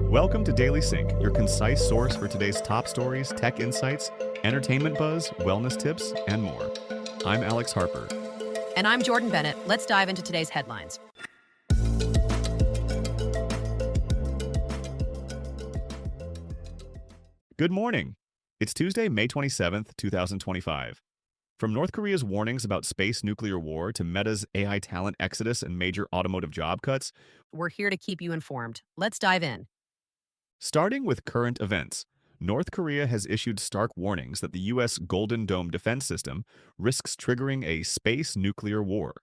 Welcome to Daily Sync, your concise source for today's top stories, tech insights, entertainment buzz, wellness tips, and more. I'm Alex Harper. And I'm Jordan Bennett. Let's dive into today's headlines. Good morning. It's Tuesday, May 27th, 2025. From North Korea's warnings about space nuclear war to Meta's AI talent exodus and major automotive job cuts, We're here to keep you informed. Let's dive in. starting with current events, North Korea has issued stark warnings that the U.S. Golden Dome defense system risks triggering a space nuclear war.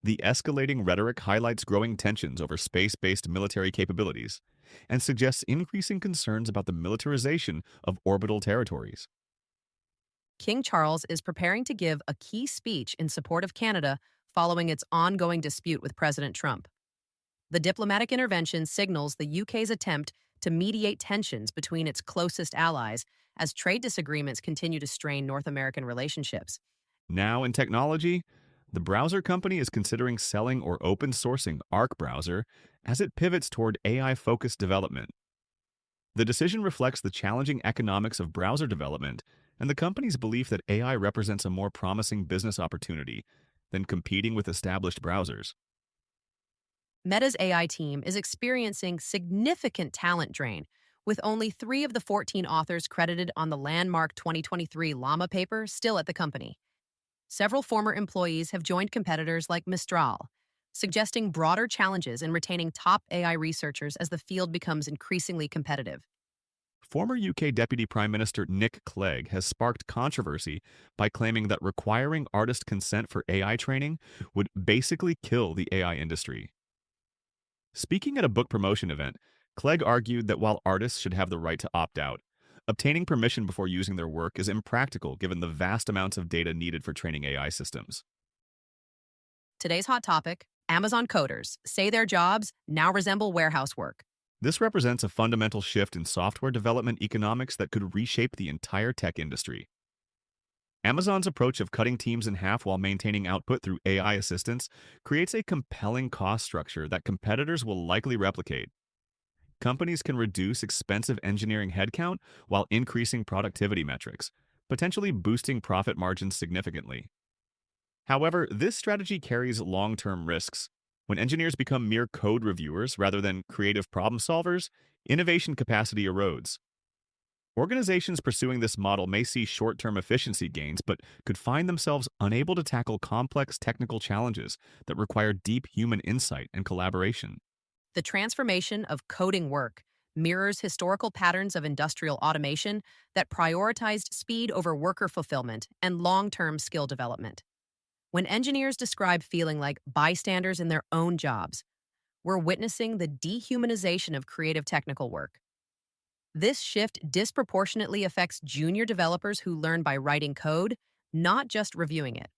The escalating rhetoric highlights growing tensions over space-based military capabilities and suggests increasing concerns about the militarization of orbital territories. King Charles is preparing to give a key speech in support of Canada following its ongoing dispute with President Trump. The diplomatic intervention signals the UK's attempt to mediate tensions between its closest allies as trade disagreements continue to strain North American relationships. Now in technology, the browser company is considering selling or open sourcing Arc browser as it pivots toward AI-focused development. The decision reflects the challenging economics of browser development and the company's belief that AI represents a more promising business opportunity than competing with established browsers. Meta's AI team is experiencing significant talent drain, with only 3 of the 14 authors credited on the landmark 2023 Llama paper still at the company. Several former employees have joined competitors like Mistral, suggesting broader challenges in retaining top AI researchers as the field becomes increasingly competitive. Former UK Deputy Prime Minister Nick Clegg has sparked controversy by claiming that requiring artist consent for AI training would basically kill the AI industry. Speaking at a book promotion event, Clegg argued that while artists should have the right to opt out, obtaining permission before using their work is impractical given the vast amounts of data needed for training AI systems. Today's hot topic, Amazon coders say their jobs now resemble warehouse work. This represents a fundamental shift in software development economics that could reshape the entire tech industry. Amazon's approach of cutting teams in half while maintaining output through AI assistance creates a compelling cost structure that competitors will likely replicate. Companies can reduce expensive engineering headcount while increasing productivity metrics, potentially boosting profit margins significantly. However, this strategy carries long-term risks. When engineers become mere code reviewers rather than creative problem solvers, innovation capacity erodes. Organizations pursuing this model may see short-term efficiency gains, but could find themselves unable to tackle complex technical challenges that require deep human insight and collaboration. The transformation of coding work mirrors historical patterns of industrial automation that prioritized speed over worker fulfillment and long-term skill development. When engineers describe feeling like bystanders in their own jobs, we're witnessing the dehumanization of creative technical work. This shift disproportionately affects junior developers who learn by writing code, not just reviewing it.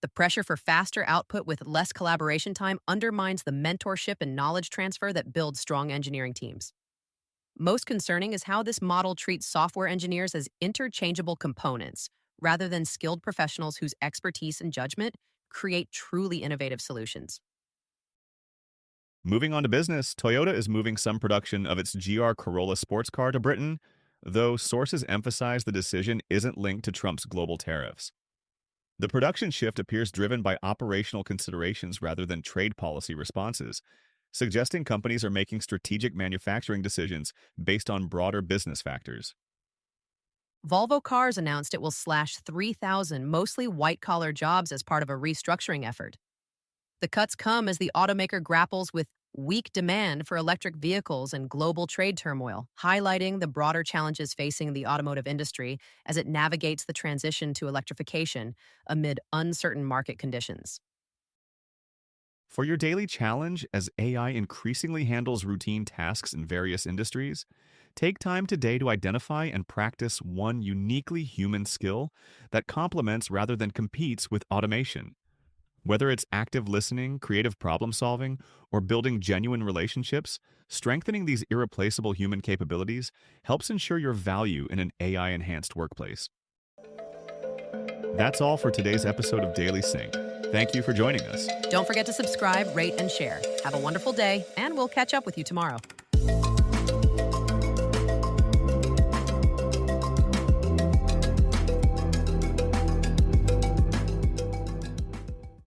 The pressure for faster output with less collaboration time undermines the mentorship and knowledge transfer that builds strong engineering teams. Most concerning is how this model treats software engineers as interchangeable components, rather than skilled professionals whose expertise and judgment create truly innovative solutions. Moving on to business, Toyota is moving some production of its GR Corolla sports car to Britain, though sources emphasize the decision isn't linked to Trump's global tariffs. The production shift appears driven by operational considerations rather than trade policy responses, suggesting companies are making strategic manufacturing decisions based on broader business factors. Volvo Cars announced it will slash 3,000 mostly white-collar jobs as part of a restructuring effort. The cuts come as the automaker grapples with weak demand for electric vehicles and global trade turmoil, highlighting the broader challenges facing the automotive industry as it navigates the transition to electrification amid uncertain market conditions. For your daily challenge, as AI increasingly handles routine tasks in various industries, take time today to identify and practice one uniquely human skill that complements rather than competes with automation. Whether it's active listening, creative problem solving, or building genuine relationships, strengthening these irreplaceable human capabilities helps ensure your value in an AI-enhanced workplace. That's all for today's episode of Daily Sync. Thank you for joining us. Don't forget to subscribe, rate, and share. Have a wonderful day, and we'll catch up with you tomorrow.